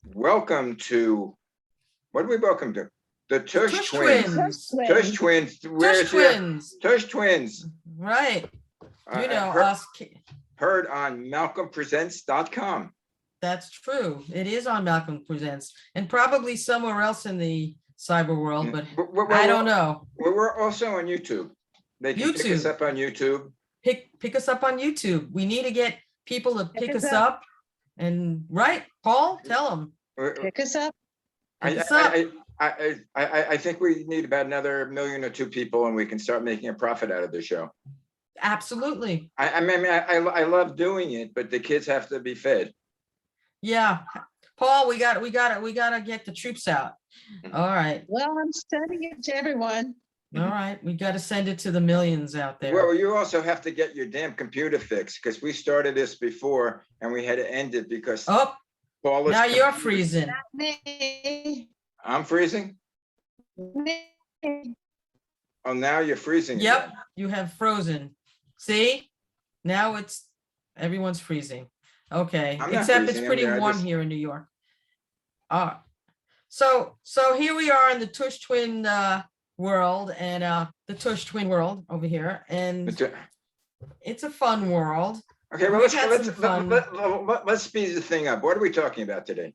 Welcome to, what do we welcome to? The Tush Tush Twins. Twins. Tush Twins. Tush Where's your Twins. Tush Twins? Right. You know heard, us. heard on MalcolmPresents.com. That's true. It is on Malcolm Presents and probably somewhere else in the cyber world, but I don't know. We're also on YouTube. They can pick us YouTube. up on YouTube. Pick us up on YouTube. We need to get people to pick us up. And right, Paul, tell them. Pick us up. Pick us up. I think we need about another 1 million or 2 people, and we can start making a profit out of the show. Absolutely. I love doing it, but the kids have to be fed. Yeah, Paul, we got to get the troops out. All right. Well, I'm sending it to everyone. All right, we got to send it to the millions out there. Well, you also have to get your damn computer fixed, because we started this before and we had to end it because Paul is now you're freezing. Not me. I'm freezing. Me. Oh, now you're freezing. Yep, again. you have frozen. See, now everyone's freezing. Okay, except freezing. It's pretty warm here in New York. So here we are in the Tush Twin world, and the Tush Twin world over here, and it's a fun world. Okay, well, let's speed the thing up. What are we talking about today?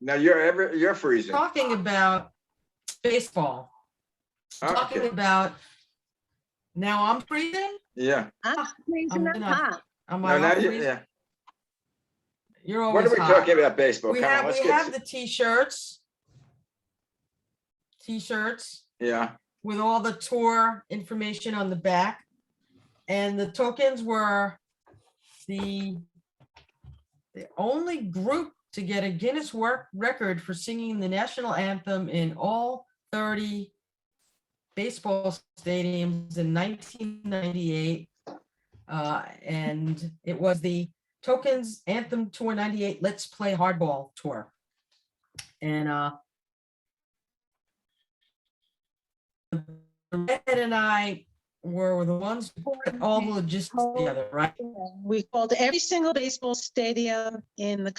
Now you're freezing. Talking about baseball. Talking about. Now I'm freezing. Yeah. I'm freezing. Am I no, freezing? Yeah. You're always What are we hot. talking about baseball? We have the t-shirts. Yeah. With all the tour information on the back. And the tokens were the only group to get a Guinness World Record for singing the national anthem in all 30 baseball stadiums in 1998. And it was the Tokens Anthem Tour 98 Let's Play Hardball Tour. And Ed and I were the ones who put all the logistics together, right? We called every single baseball stadium in the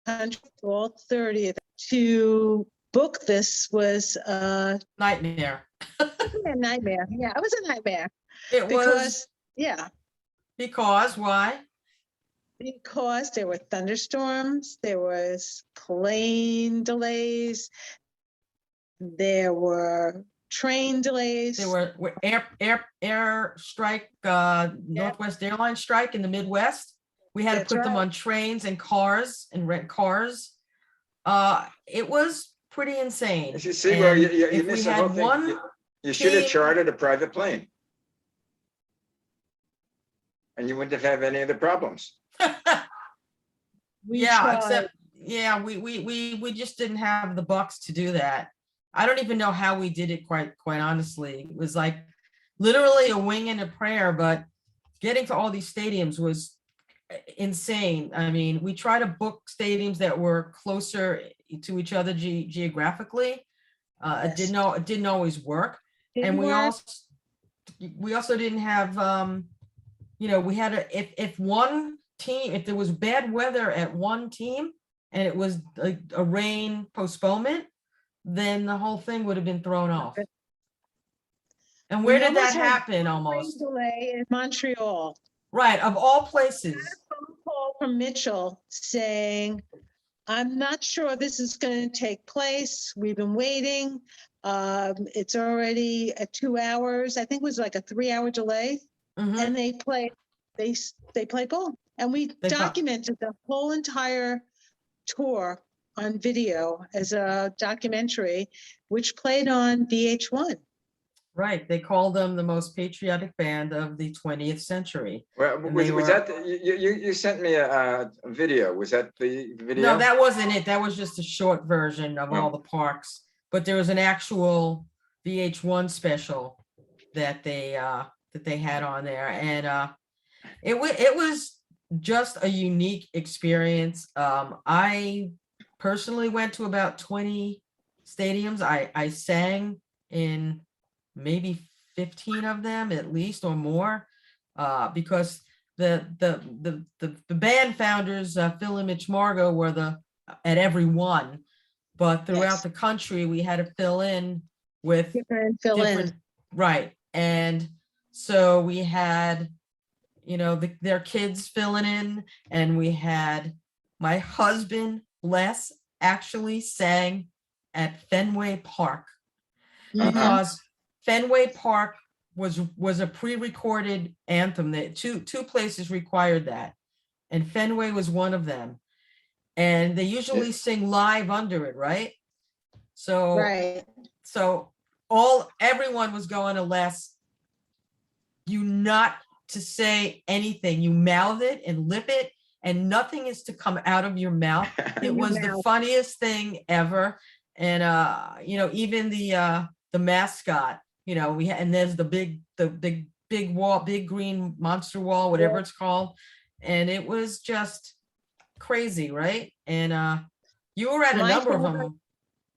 country, all 30 to book. This was a nightmare. A nightmare. Yeah, it was a nightmare. Because why? Because there were thunderstorms, there was plane delays, there were train delays, there were air strike, Northwest Airlines strike in the Midwest. We had to put them on trains and cars and rent cars. It was pretty insane. You see, well, you missed the whole thing. You should have chartered a private plane, and you wouldn't have had any of the problems. We just didn't have the bucks to do that. I don't even know how we did it, quite honestly. It was like literally a wing and a prayer, but getting to all these stadiums was insane. I mean, we tried to book stadiums that were closer to each other geographically. It didn't always work. And we also didn't have we had if one team, if there was bad weather at one team and it was a rain postponement, then the whole thing would have been thrown off. And where did that happen? Almost delay in Montreal, right, of all places. I had a phone call from Mitchell saying, I'm not sure this is going to take place. We've been waiting. It's already at 2 hours. I think it was like a 3-hour delay. Mm-hmm. And they played ball. And we documented the whole entire tour on video as a documentary, which played on VH1. Right. They called them the most patriotic band of the 20th century. Well, you sent me a video. Was that the video? No, that wasn't it. That was just a short version of all the parks. But there was an actual VH1 special that they had on there, and it was just a unique experience. I personally went to about 20 stadiums. I sang in maybe 15 of them at least or more. because the band founders, Phil and Mitch Margo, were at every one, but throughout Yes. the country, we had to fill in with Different fill in. different, right. And so we had, their kids filling in, and we had my husband, Les, actually sang at Fenway Park, because Fenway Park was a pre-recorded anthem that two places required that. And Fenway was one of them. And they usually sing live under it, right? So, Right. so everyone was going to Les, you not to say anything. You mouth it and lip it, and nothing is to come out of your mouth. It was the funniest thing ever. And even the mascot, and there's the big wall, big green monster wall, whatever it's called. And it was just crazy, right? And you were at a number of them.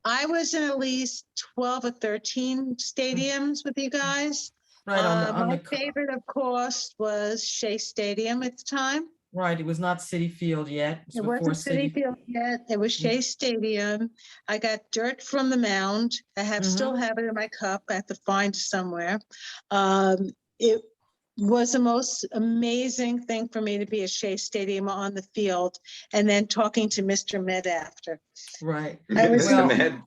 I was in at least 12 or 13 stadiums with you guys. Right. My favorite, of course, was Shea Stadium at the time. Right. It was not Citi Field yet. It wasn't Citi Field yet. It was Shea Stadium. I got dirt from the mound. I still have it in my cup. I have to find somewhere. It was the most amazing thing for me to be at Shea Stadium on the field, and then talking to Mr. Med after. Right. I was Mr.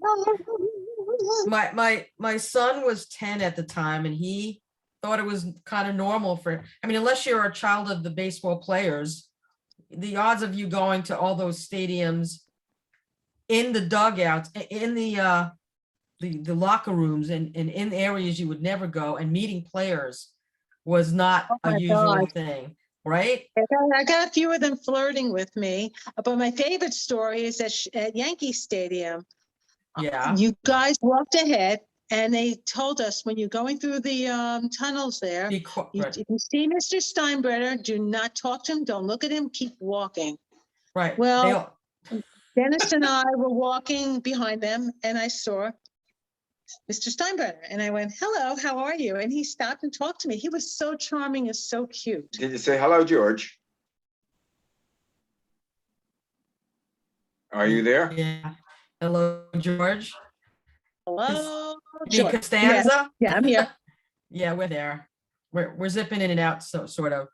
Med. My son was 10 at the time, and he thought it was kind of normal unless you're a child of the baseball players, the odds of you going to all those stadiums, in the dugouts, in the locker rooms, and in areas you would never go, and meeting players was not a usual thing, right? I got a few of them flirting with me, but my favorite story is at Yankee Stadium. Yeah. You guys walked ahead, and they told us, when you're going through the tunnels there, if you see Mr. Steinbrenner, do not talk to him, don't look at him, keep walking. Right. Well, Dennis and I were walking behind them, and I saw Mr. Steinbrenner, and I went, hello, how are you? And he stopped and talked to me. He was so charming and so cute. Did you say hello, George? Are you there? Yeah. Hello, George. Hello, George. Costanza? Yeah, I'm here. Yeah, we're there. We're zipping in and out, so sort of.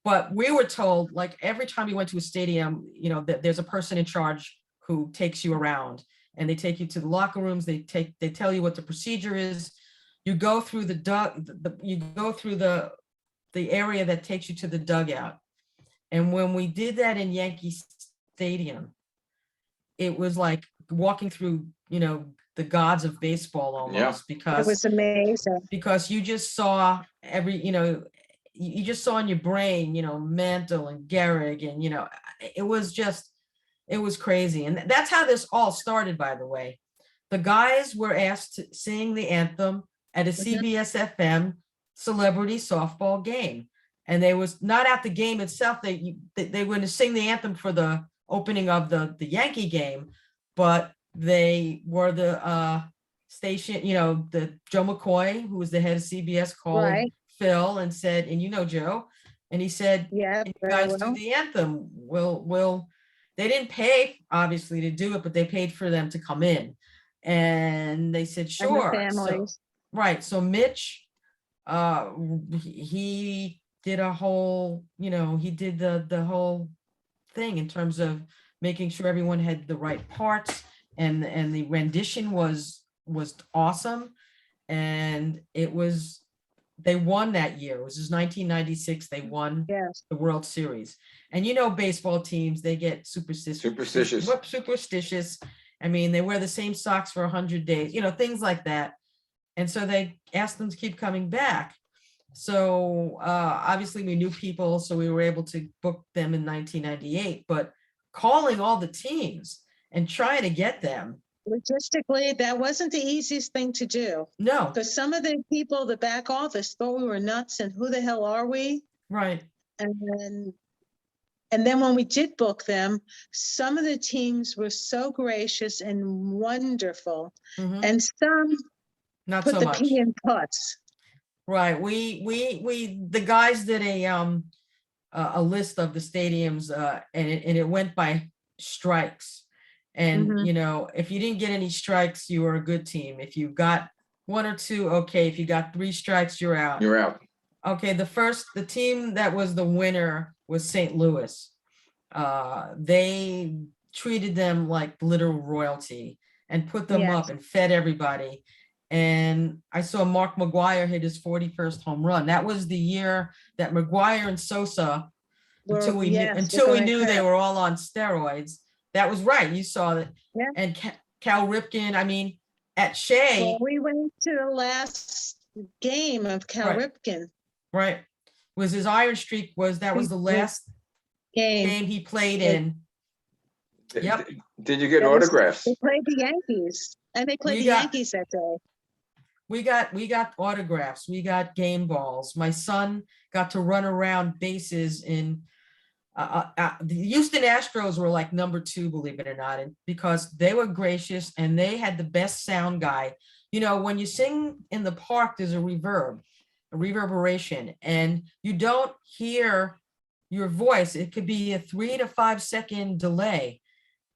But we were told, like, every time you went to a stadium, that there's a person in charge who takes you around, and they take you to the locker rooms. They tell you what the procedure is. You go through the area that takes you to the dugout. And when we did that in Yankee Stadium, it was like walking through, the gods of baseball almost, because it was amazing. Because you just saw you just saw in your brain, Mantle and Gehrig, and it was crazy. And that's how this all started, by the way. The guys were asked to sing the anthem at a CBS FM celebrity softball game, and they was not at the game itself. They were going to sing the anthem for the opening of the Yankee game, but they were the station, the Joe McCoy, who was the head of CBS, called Phil and said, and Joe, and he said, yeah, you guys do the anthem. We'll they didn't pay, obviously, to do it, but they paid for them to come in, and they said, sure. So Mitch, he did a whole, he did the whole thing in terms of making sure everyone had the right parts, and the rendition was awesome, and they won that year. It was just 1996. They won the World Series, and baseball teams, they get superstitious. I mean, they wear the same socks for 100 days, things like that, and so they asked them to keep coming back. So obviously we knew people, so we were able to book them in 1998, but calling all the teams and trying to get them. Logistically, that wasn't the easiest thing to do. No. Because some of the people, the back office, thought we were nuts and who the hell are we? Right. And then when we did book them, some of the teams were so gracious and wonderful. And some not put so the much. P in putts. Right. The guys did a list of the stadiums, and it went by strikes. And, Mhm. you know, if you didn't get any strikes, you were a good team. If you got one or two, okay. If you got three strikes, you're out. You're out. Okay, the team that was the winner was St. Louis. They treated them like literal royalty and put them Yes. up and fed everybody. And I saw Mark McGuire hit his 41st home run. That was the year that McGuire and Sosa, until we knew, Yes, we're going they crap. were all on steroids. That was right. You saw that. Yeah. And Cal Ripken, I mean, at Shea, Well, we went to the last game of Cal Right. Ripken right, was his iron streak was that was the last game. game he played Yeah. in. Yep. Did you get That was- autographs? They played the Yankees, and they played We the got- Yankees that day. We got autographs. We got game balls. My son got to run around bases in the Houston Astros were like number 2, believe it or not, and because they were gracious and they had the best sound guy. You know, when you sing in the park, there's a reverberation, and you don't hear your voice. It could be a 3 to 5 second delay.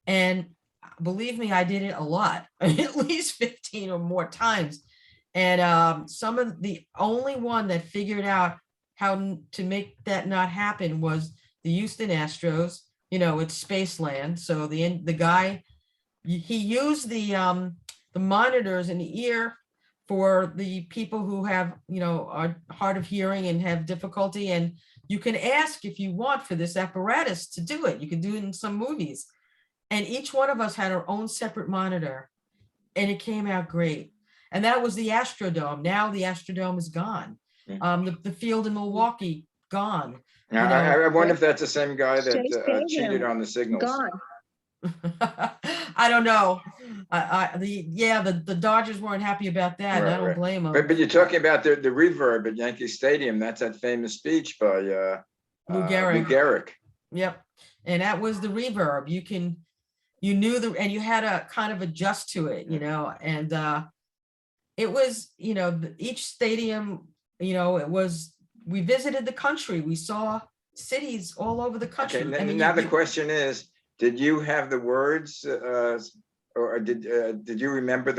And believe me, I did it a lot, at least 15 or more times. And some of the only one that figured out how to make that not happen was the Houston Astros. You know, it's Spaceland. So the guy, he used the monitors in the ear for the people who have, you know, are hard of hearing and have difficulty. And you can ask if you want for this apparatus to do it. You can do it in some movies. And each one of us had our own separate monitor, and it came out great. And that was the Astrodome. Now the Astrodome is gone. The field in Milwaukee, gone. Now, You know, I wonder if that's the same guy Shea that cheated Stadium, on the signals. Gone. I don't know. The Dodgers weren't happy about that. And I Right, don't right. blame them. But you're talking about the reverb at Yankee Stadium. That's that famous speech by Lou Lou Gehrig. Gehrig. Yep. And that was the reverb. You knew and you had to kind of adjust to it, you know, and it was, you know, each stadium, you know, we visited the country. We saw cities all over the country. Okay, I mean, now the question is, did you have the words, or did you remember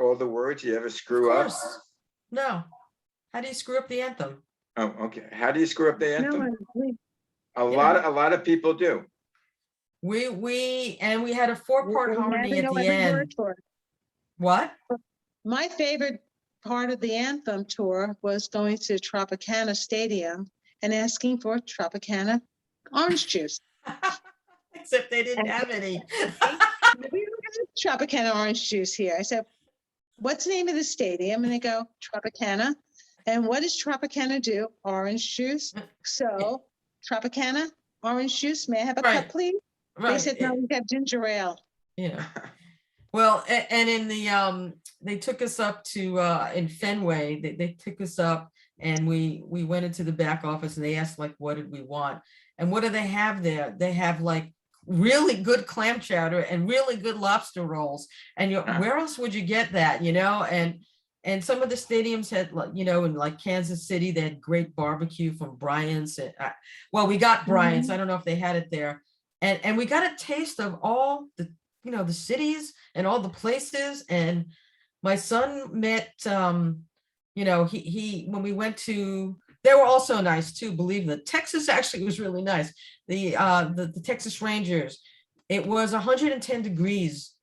all the words? You ever of screw up? course. No. How do you screw up the anthem? Oh, okay. How do you screw up the No, anthem? A Yeah. lot of people do. We had a 4-part we harmony never at know the every word end. for it. What? My favorite part of the Anthem tour was going to Tropicana Stadium and asking for Tropicana orange juice. Except they didn't have any. We don't have Tropicana orange juice here. I said, what's the name of the stadium? And they go, Tropicana. And what does Tropicana do? Orange juice. So Tropicana orange juice. May I have a Right. cup, please? They Right. said, no, we have ginger ale. You know. Well, and in the they took us up to in Fenway. They took us up, and we went into the back office, and they asked like, what did we want? And what do they have there? They have like really good clam chowder and really good lobster rolls. And where else would you get that? You know, and some of the stadiums had, like, you know, in like Kansas City, they had great barbecue from Bryant's. Well, we got Bryant's. I don't know if they had it there. And we got a taste of all the, you know, the cities and all the places. And my son met, you know, he when we went to, they were also nice too, believe me. Texas actually was really nice. The Texas Rangers, it was 110 degrees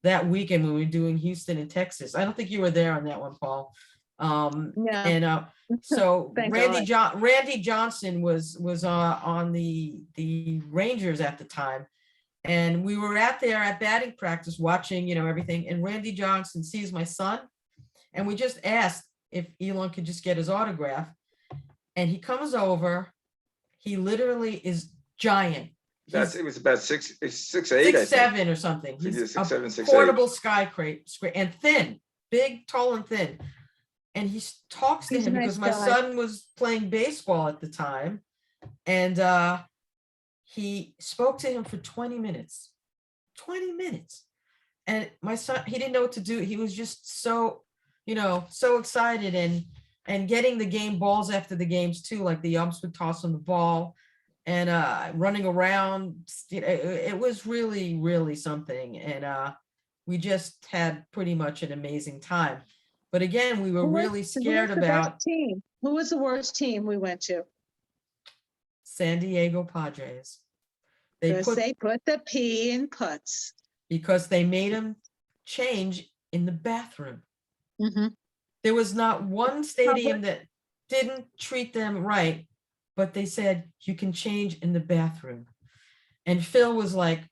that weekend when we were doing Houston and Texas. I don't think you were there on that one, Paul. Yeah. And so Thank Randy Johnson was on the Rangers at the time, and we were out there at batting practice watching, you know, everything. And Randy Johnson sees my son, and we just asked if Elon could just get his autograph, and he comes over. He literally is giant. It was about 6'8", 6'7" or something. He's He's 6'7", a 6'8". portable skyscraper and thin, big, tall, and thin. And he talks to He's a him nice because my guy. son was playing baseball at the time, and he spoke to him for 20 minutes. 20 minutes, and my son, he didn't know what to do. He was just so, you know, so excited. And and getting the game balls after the games too, like the umps would toss them the ball and running around. It was really, really something. And we just had pretty much an amazing time. But again, we were really scared about team. Who was the worst team we went to? San Diego Padres. Because they put the P in putts. Because they made them change in the bathroom. Mm-hmm. There was not one stadium that didn't treat them right, but they said you can change in the bathroom. And Phil was like,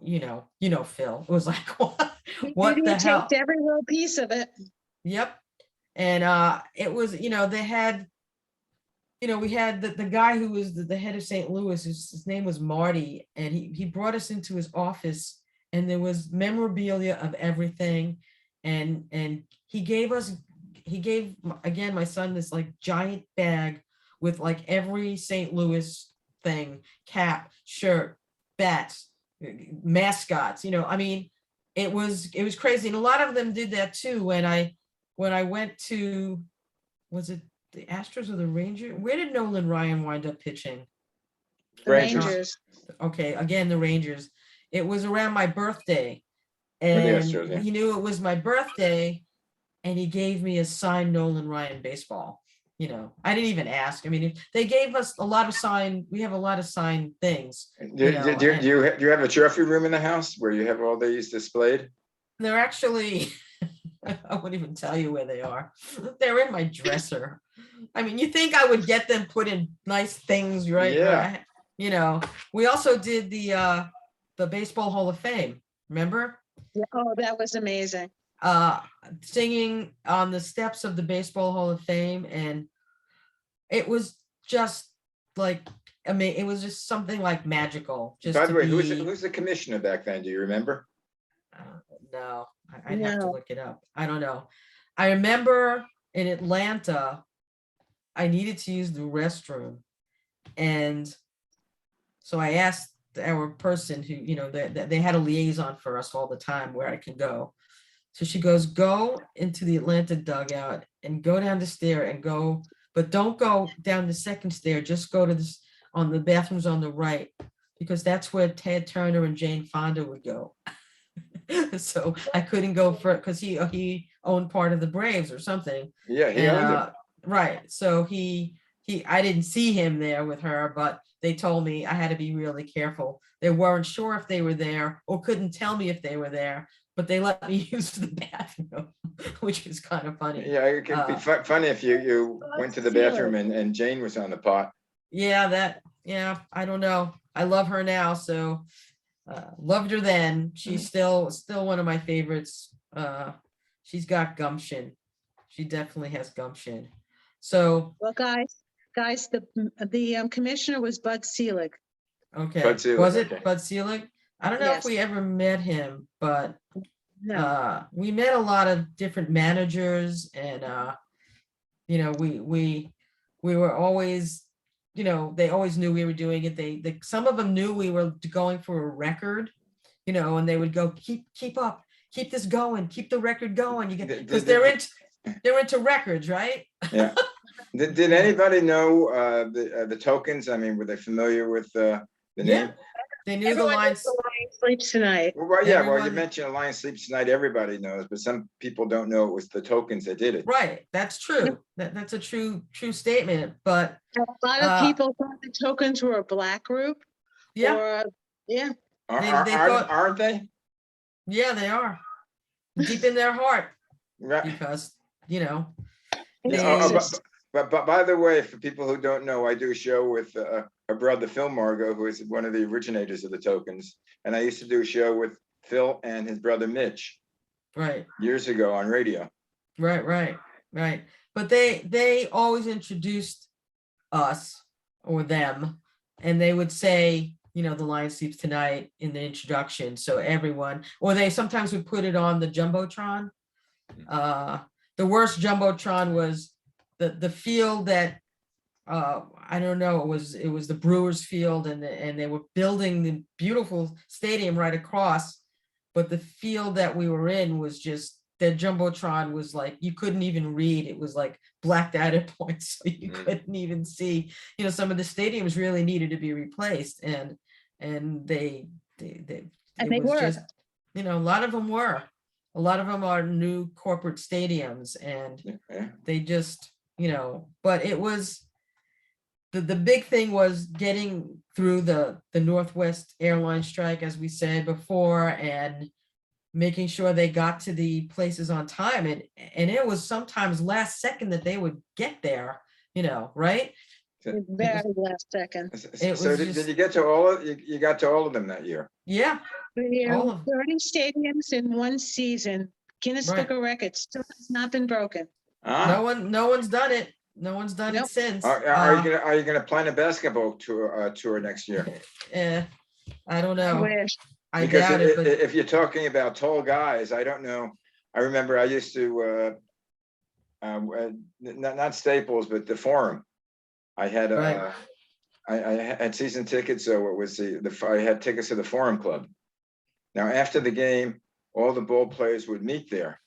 you know, Phil was like, what the hell? He taked every little piece of it. Yep. And it was, they had, we had the guy who was the head of St. Louis, his name was Marty, and he brought us into his office, and there was memorabilia of everything. And he gave again my son this like giant bag with like every St. Louis thing, cap, shirt, bats, mascots, I mean, it was crazy. And a lot of them did that too. When I went to, was it the Astros or the Rangers? Where did Nolan Ryan wind up pitching? The Rangers. Okay, again, the Rangers. It was around my birthday. And he knew it was my birthday, and he gave me a signed Nolan Ryan baseball. I didn't even ask. I mean, they gave us a lot of signed. We have a lot of signed things. Do you have a trophy room in the house where you have all these displayed? They're actually, I wouldn't even tell you where they are. They're in my dresser. I mean, you think I would get them put in nice things, right? Yeah. We also did the Baseball Hall of Fame. Remember? Yeah, oh, that was amazing. Singing on the steps of the Baseball Hall of Fame, and it was just like, I mean, it was just something like magical. Just by the way, who's the commissioner back then? Do you remember? No, I'd have to look it up. I don't know. I remember in Atlanta, I needed to use the restroom, and so I asked our person who, they had a liaison for us all the time where I can go. So she goes, go into the Atlanta dugout and go down the stair and go, but don't go down the second stair. Just go to this on the bathrooms on the right, because that's where Ted Turner and Jane Fonda would go. So I couldn't go for it because he owned part of the Braves or something. Yeah, he owned it. Right. So I didn't see him there with her, but they told me I had to be really careful. They weren't sure if they were there or couldn't tell me if they were there, but they let me use the bathroom, which is kind of funny. Yeah, it could be funny if you went to the bathroom and Jane was on the pot. Yeah, I don't know. I love her now, so loved her then. She's still one of my favorites. She's got gumption. She definitely has gumption. So, well, guys, the commissioner was Bud Selig. Okay. Bud Selig, was it okay. Bud Selig? I don't know if we ever met him, but No. we met a lot of different managers, and we were always, they always knew we were doing it. Some of them knew we were going for a record, and they would go, keep up, keep this going, keep the record going. You get, because they're into records, right? Yeah. Did anybody know the tokens? I mean, were they familiar with the name? They knew the lines. Sleeps Tonight. Well, yeah. Well, you mentioned Alliance Sleeps Tonight. Everybody knows, but some people don't know it was the tokens that did it. Right. That's true. That's a true statement. But a lot of people thought the tokens were a black group. Yeah. Aren't they? Yeah, they are. Deep in their heart. Right. Because But by the way, for people who don't know, I do a show with her brother Phil Margo, who is one of the originators of the tokens, and I used to do a show with Phil and his brother Mitch, right, years ago on radio. Right. But they always introduced us or them, and they would say, the Lion Sleeps Tonight in the introduction, so everyone, or they sometimes would put it on the jumbotron. The worst jumbotron was the field that I don't know, it was the Brewers field, and they were building the beautiful stadium right across, but the field that we were in was just the Jumbotron was like, you couldn't even read. It was like blacked out at points, so you couldn't even see. Some of the stadiums really needed to be replaced, and they And it they was were. just, a lot of them were. A lot of them are new corporate stadiums, and Yeah. they just, but it was, the big thing was getting through the Northwest airline strike, as we said before, and making sure they got to the places on time. And it was sometimes last second that they would get there, right? Very last second. It So was did just- you get to all of, you got to all of them that year? Yeah, all of 30 stadiums in one season. Guinness Right. Book of Records still has not been broken. Ah. no one's done it. No one's done it Nope. since. Are you gonna plan a basketball tour next year? I don't I know. wish. I Because doubt it, but if you're talking about tall guys, I don't know. I remember I used to, not Staples, but the Forum. I had, Right. I had season tickets, so it was I had tickets to the Forum Club. Now, after the game, all the ball players would meet there.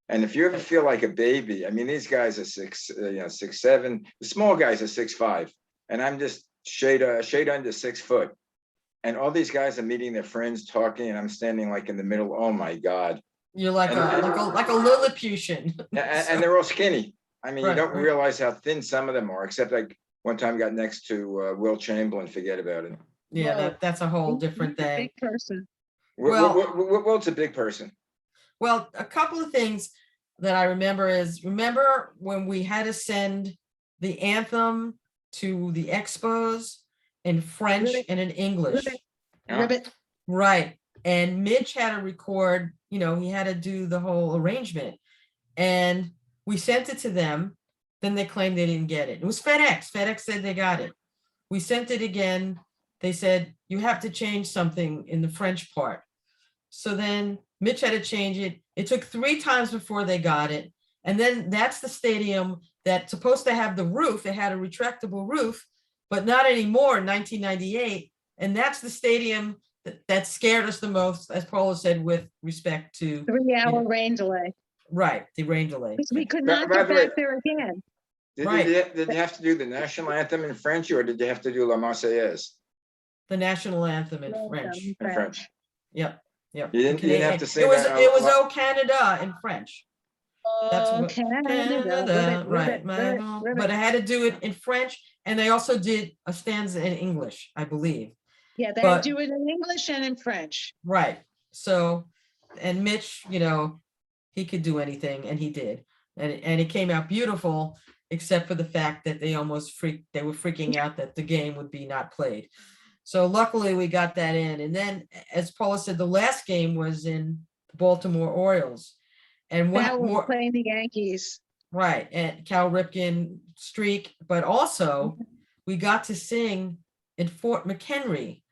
And if you ever feel like a baby, I mean, these guys are 6'7", the small guys are 6'5", and I'm just shade under 6 foot. And all these guys are meeting their friends, talking, and I'm standing like in the middle. Oh my God. you're like a Lilliputian. And they're all skinny. I mean, you Right, don't right. realize how thin some of them are, except like one time I got next to Will Chamberlain, forget about it. Yeah, Whoa. that's a whole different He's a thing. Big person. Well- Will's a big person. Well, a couple of things that I remember when we had to send the anthem to the expos in French Ribbit. and in English. Yeah. Ribbit. Right. And Mitch had to record, he had to do the whole arrangement. And we sent it to them. Then they claimed they didn't get it. It was FedEx. FedEx said they got it. We sent it again. They said, you have to change something in the French part. So then Mitch had to change it. It took 3 times before they got it. And then that's the stadium that's supposed to have the roof. It had a retractable roof, but not anymore in 1998. And that's the stadium that scared us the most, as Paula said, with respect to 3-hour rain delay. right, the rain delay. Because we could By not the get way- back there again. Right. Did you have to do the national anthem in French, or did you have to do La Marseillaise The national anthem in Well French. done, in French? Yep. Yep. You didn't have to sing It was that, it was "Oh Canada" in French. That's Oh, what- Canada, right, but I had to do it in French, and they also did a stanza in English, I believe. Yeah, they but- do it in English and in French. Right. So, and Mitch, he could do anything, and he did, and it came out beautiful, except for the fact that they were freaking out that the game would be not played. So luckily we got that in. And then, as Paula said, the last game was in the Baltimore Orioles. And Now what we're more, playing the Yankees. right, and Cal Ripken streak, but also we got to sing in Fort McHenry,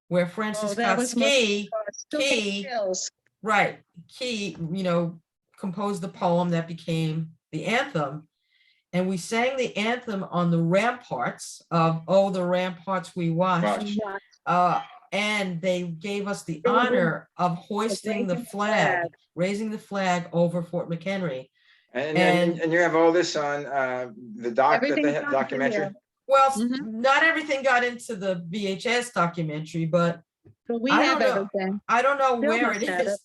where Francis Oh, that was Kosky, Still get Key, chills. right, Key, composed the poem that became the anthem. And we sang the anthem on the ramparts of "Oh, the Ramparts We Watched." And they gave us the honor of hoisting the flag, raising the flag over Fort McHenry. And you have all this on the doc that they Everything's have on documentary. video. Well, Mhm. not everything got into the VHS documentary, but But we I have don't know. everything. I don't know Bill where must it have is. it.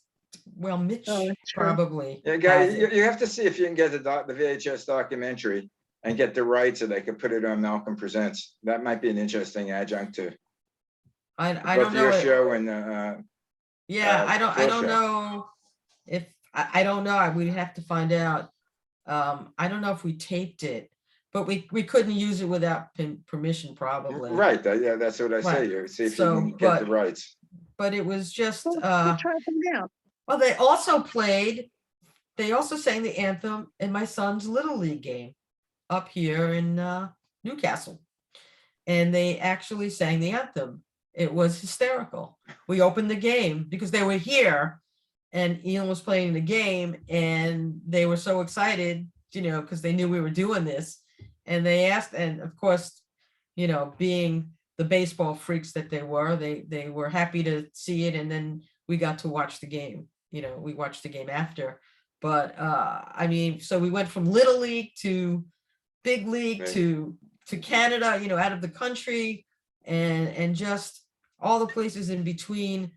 Well, Mitch Oh, that's true. probably. Yeah, guys, has it. you have to see if you can get the VHS documentary and get the rights so they can put it on Malcolm Presents. That might be an interesting adjunct to I both don't of know. your it- show and Yeah, I Phil don't show. know if, I don't know. We'd have to find out. I don't know if we taped it, but we couldn't use it without permission, probably. right. Yeah, that's what I say. Right. You see if So, you can get the but- rights. But it was just, We'll try them now. well, they also sang the anthem in my son's Little League game up here in Newcastle. And they actually sang the anthem. It was hysterical. We opened the game because they were here and Ian was playing the game and they were so excited, because they knew we were doing this. And they asked, and of course, being the baseball freaks that they were happy to see it. And then we got to watch the game. We watched the game after. But I mean, so we went from little league to big league Right. to Canada, out of the country, and just all the places in between,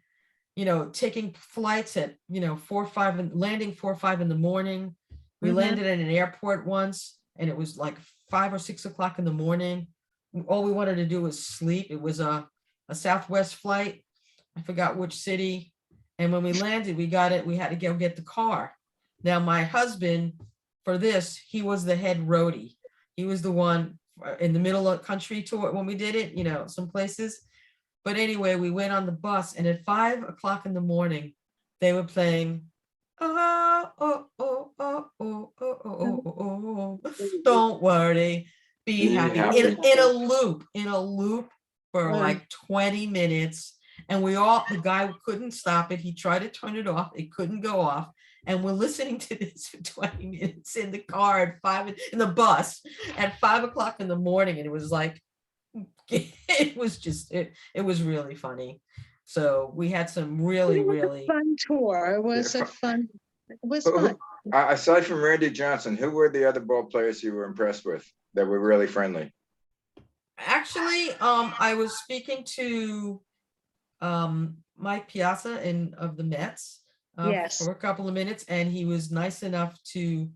taking flights at 4 or 5 and landing 4 or 5 in the morning. We Mhm. landed at an airport once and it was like 5 or 6 o'clock in the morning. All we wanted to do was sleep. It was a Southwest flight. I forgot which city. And when we landed, we had to go get the car. Now, my husband, for this, he was the head roadie. He was the one in the middle of the country tour when we did it, some places. But anyway, we went on the bus and at 5 o'clock in the morning, they were playing, oh, oh, oh, oh, oh, oh, oh, oh, oh, don't worry, be Be happy, happy. in a loop for Right. like 20 minutes. And the guy couldn't stop it. He tried to turn it off. It couldn't go off. And we're listening to this for 20 minutes in the car at 5 in the bus at 5 o'clock in the morning. And it was like, it was just, it was really funny. So we had some really, It was a really, fun tour. It was Yeah, a fun, it was Who- fun. Aside from Randy Johnson, who were the other ball players you were impressed with that were really friendly? actually, I was speaking to Mike Piazza of the Mets Yes. for a couple of minutes, and he was nice enough to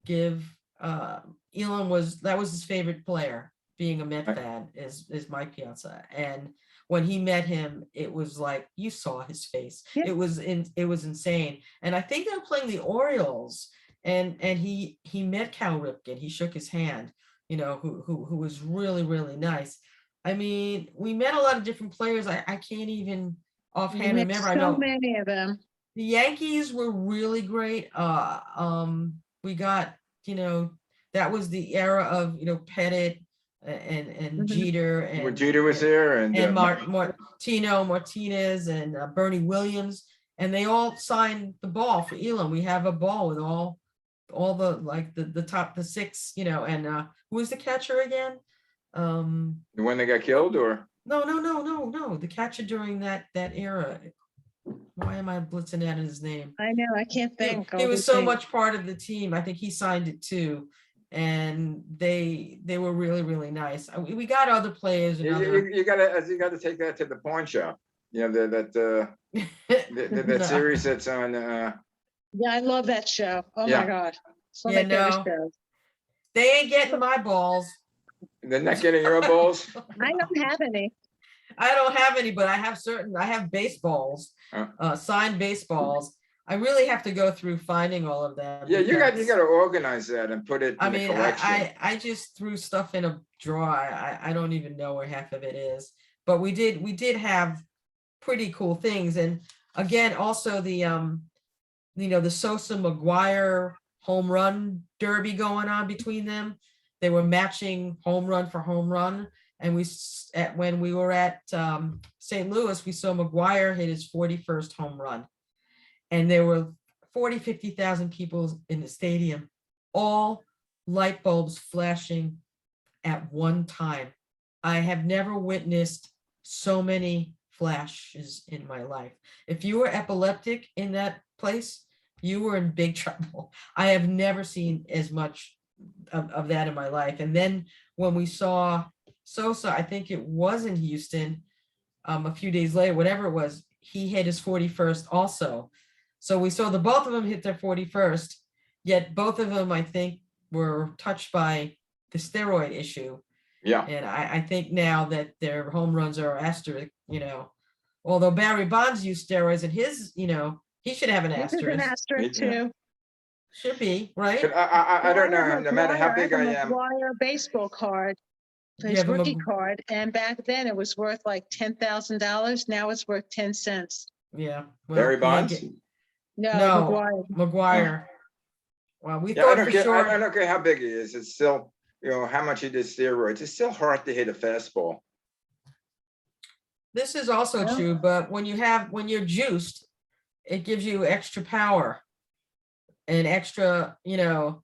give Elon that was his favorite player, being a Met Right. fan, is Mike Piazza. And when he met him, it was like you saw his face. Yeah. It was insane. And I think they were playing the Orioles, and he met Cal Ripken. He shook his hand, who was really, really nice. I mean, we met a lot of different players. I can't even We offhand met remember. I so know many of them. the Yankees were really great. We got, that was the era of, Pettit and Mhm. Jeter When and Jeter was there and Martino Martinez and Bernie Williams, and they all signed the ball for Elam. We have a ball with all the like the top, the six, and who was the catcher again? the one that got killed, or No. The catcher during that era. Why am I blitzing out his name? I know, I can't think. He all was these so names. much part of the team. I think he signed it too. And they were really, really nice. We got other players and other. you gotta take that to the pawn shop. That No. series that's on. Yeah, I love that show. Oh Yeah. my God. It's one Yeah, of my favorite no. shows. They ain't getting my balls. They're not getting your balls. I don't have any. I don't have any, but I have baseballs, signed baseballs. I really have to go through finding all of them. Yeah, you because- got to organize that and put it I in a mean, collection. I just threw stuff in a drawer. I don't even know where half of it is. But we did have pretty cool things. And again, also the the Sosa McGuire home run derby going on between them. They were matching home run for home run. And when we were at St. Louis, we saw McGuire hit his 41st home run. And there were 50,000 people in the stadium, all light bulbs flashing at one time. I have never witnessed so many flashes in my life. If you were epileptic in that place, you were in big trouble. I have never seen as much of that in my life. And then when we saw Sosa, I think it was in Houston, a few days later, whatever it was, he hit his 41st also. So we saw both of them hit their 41st, yet both of them, I think, were touched by the steroid issue. Yeah. And I think now that their home runs are asterisk, although Barry Bonds used steroids and his, he should have an This is an asterisk. asterisk Yeah. too. Should be, right? But I don't know. No matter how big I am, McGuire baseball card, You his have a rookie Mc- card, and back then it was worth like $10,000. Now it's worth 10 cents. Yeah. well, Barry he Bonds. get- No, No, McGuire. McGuire. Well, we Yeah, I thought don't for care. sure. I don't care how big he is. It's still, how much he did steroids. It's still hard to hit a fastball. This is also Yeah. true, but when you're juiced, it gives you extra power and extra, Yeah,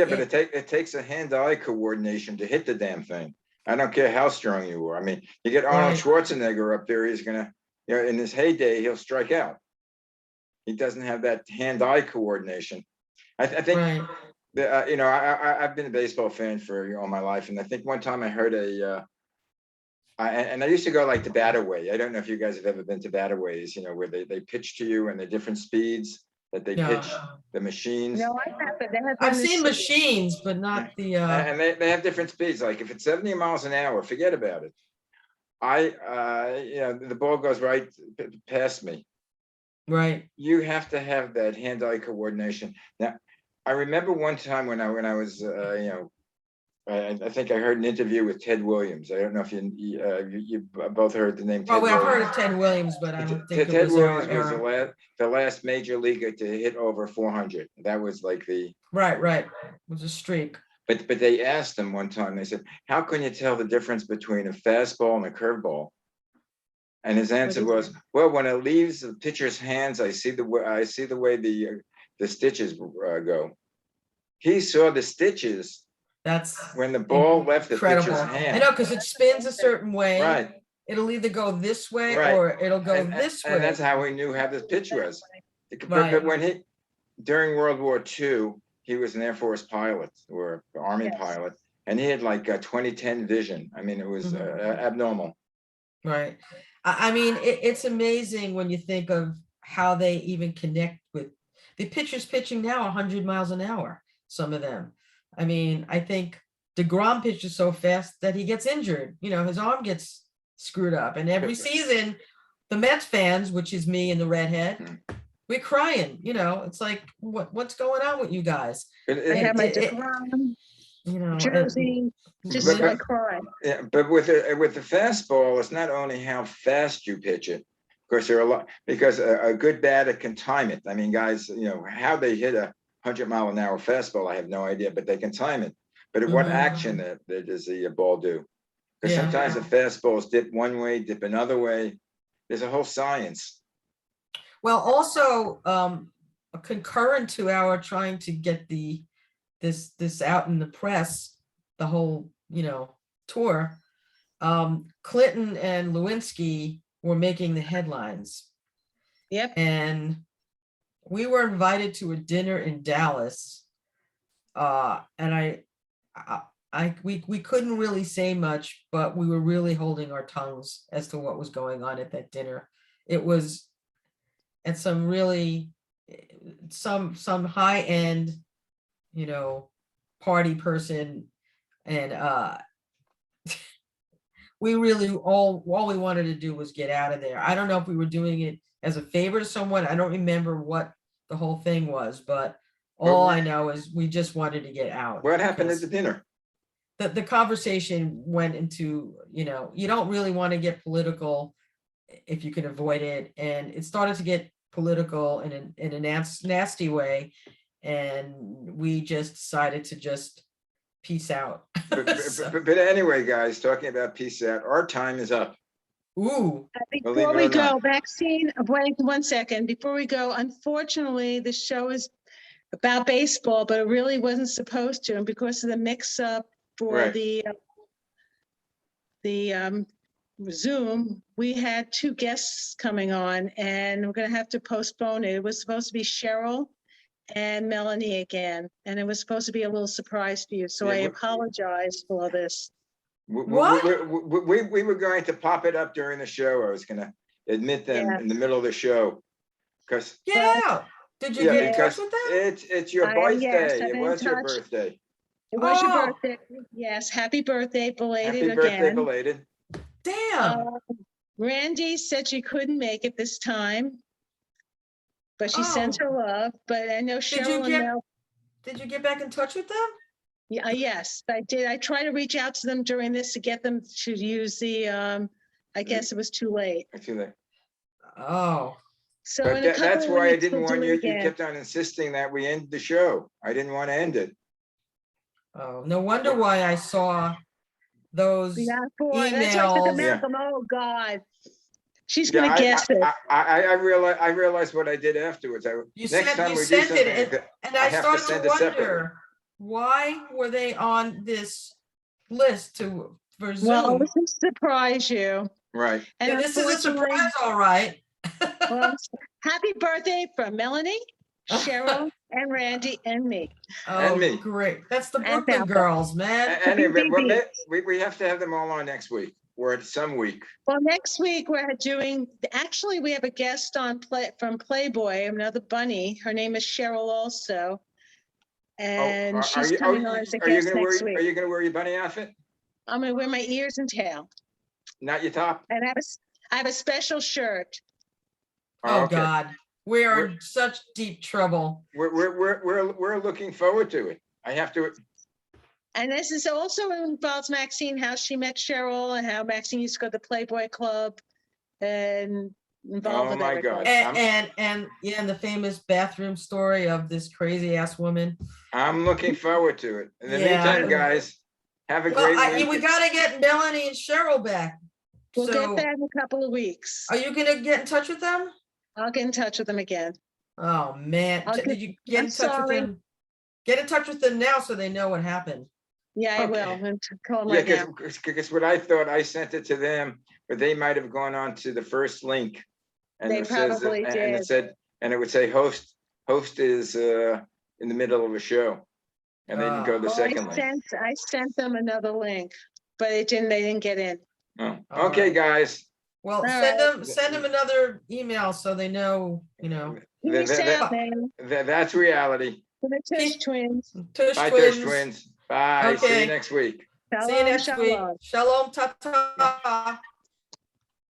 but it takes a hand-eye coordination to hit the damn thing. I don't care how strong you are. I mean, you get Arnold Right. Schwarzenegger up there, he's gonna, in his heyday, he'll strike out. He doesn't have that hand-eye coordination. I think Right. you know, I've been a baseball fan for all my life, and I think one time I heard and I used to go like the Bataway. I don't know if you guys have ever been to Bataways, you know, where they pitch to you and the different speeds that they No. pitch, the machines. No, I haven't. They have I've been this seen city. machines, but not the, And they have different speeds. Like if it's 70 miles an hour, forget about it. You know, the ball goes right past me. right. You have to have that hand-eye coordination. Now, I remember one time when I was, you know, I think I heard an interview with Ted Williams. I don't know if you both heard the name Ted Oh, I've heard Williams. of Ted Williams, but I don't think it Ted was our Williams was era. the last major leaguer to hit over 400. That was like the. Right, right. It was a streak. But they asked him one time. They said, "How can you tell the difference between a fastball and a curveball?" And his answer was, "Well, when it leaves the pitcher's hands, I see the way the stitches go." He saw the stitches That's when the ball left the incredible. pitcher's I hand. know, because it spins a certain way. Right. It'll either go this way Right. or it'll go this way. And that's how he knew how the pitch was. Right. But when during World War II, he was an Air Force pilot or Army Yes. pilot, and he had like 20/10 vision. I mean, it was abnormal. Right. I mean, it's amazing when you think of how they even connect with the pitchers pitching now 100 miles an hour, some of them. I mean, I think DeGrom pitches so fast that he gets injured. You know, his arm gets screwed up. And every season, the Mets fans, which is me and the redhead, we're crying. You know, it's like, what's going on with you guys? I have my You know, jersey, just But- like crying. Yeah, but with the fastball, it's not only how fast you pitch it. Of course, there are a lot because a good batter can time it. I mean, guys, you know how they hit a 100-mile-an-hour fastball. I have no idea, but they can time it. But at what action that does the ball do? Because Yeah. sometimes the fastballs dip one way, dip another way. There's a whole science. Well, also concurrent to our trying to get this out in the press, the whole, you know, tour, Clinton and Lewinsky were making the headlines. Yep. And we were invited to a dinner in Dallas. And we couldn't really say much, but we were really holding our tongues as to what was going on at that dinner. It was at some really some high end, you know, party person, and we really all we wanted to do was get out of there. I don't know if we were doing it as a favor to someone. I don't remember what the whole thing was, but all I know is we just wanted to get out. What happened at the dinner? The conversation went into, you know, you don't really want to get political if you can avoid it, and it started to get political in a nasty way, and we just decided to just peace out. But anyway, guys, talking about peace out, our time is up. Ooh. Before Believe it we or go, not. vaccine, wait 1 second. Before we go, unfortunately, the show is about baseball, but it really wasn't supposed to. And because of the mix up for Right. the Zoom, we had 2 guests coming on, and we're going to have to postpone it. It was supposed to be Cheryl and Melanie again, and it was supposed to be a little surprise for you. So Yeah, I we- apologize for this. What? We were going to pop it up during the show. I was going to admit them Yeah. in the middle of the show. Because Get out. Did you yeah, get in because touch with them? it's your Yes, birthday. I'm It in was your touch. birthday. It was your Oh. birthday. Yes, happy birthday, belated Happy birthday, again. belated. Damn. Randy said she couldn't make it this time, but she sent Oh. her love. But I know Did you Cheryl and get Mel. did you get back in touch with them? Yeah, yes, I did. I tried to reach out to them during this to get them to use the. I guess it was too late. I feel that. Oh. So But in a couple that's of why I weeks, didn't we'll want do you. it You again. kept on insisting that we end the show. I didn't want to end it. Oh, no wonder why I saw those Yeah, boy, that's why I said to emails. Yeah. Malcolm, oh God, she's Yeah, gonna guess it. I realized what I did afterwards. You Next sent time you we do sent something, it, and I I have to started send to it separately. wonder, why were they on this list for Zoom? Well, this will surprise you. Right. And Yeah, this is a unfortunately- surprise, all right. Well, Happy birthday from Melanie, Cheryl, and Randy, and me. Oh, me. great. That's the And Brooklyn Falco. girls, man. Anyway, BB. we have to have them all on next week, or some week. Well, next week we're doing, actually, we have a guest on from Playboy, another bunny. Her name is Cheryl also. And she's coming on as a guest next Are week. you gonna wear your bunny outfit? I'm gonna wear my ears and tail. Not your top? And I have a special shirt. Oh, Okay. God. We are We're- in such deep trouble. We're looking forward to it. I have to, And this is also involves Maxine, how she met Cheryl and how Maxine used to go to the Playboy Club and involved Oh with my everybody. God. And yeah, and the famous bathroom story of this crazy ass woman. I'm looking forward to it. In the Yeah. meantime, guys, have a Well, great we week. gotta get Melanie and Cheryl back. We'll get So that in a couple of weeks. are you gonna get in touch with them? I'll get in touch with them again. Oh, man. I'll Did you get I'm in touch with sorry. them? Get in touch with them now so they know what happened. Yeah, I Okay. will. And call them Yeah, right now. because what I thought, I sent it to them, but they might have gone on to the first link. And They it says, probably and did. it said, and it would say host is in the middle of a show. And they didn't go to the Well, second link. I sent them another link, but they didn't get in. Oh, All okay, right. guys. Well, All send them another email so they know, Peace That- out, man. That's reality. For the Tush twins. Tush Bye, Tush twins. Twins. Bye. See you Okay. next week. See you next week. Shalom. Shalom, ta-ta.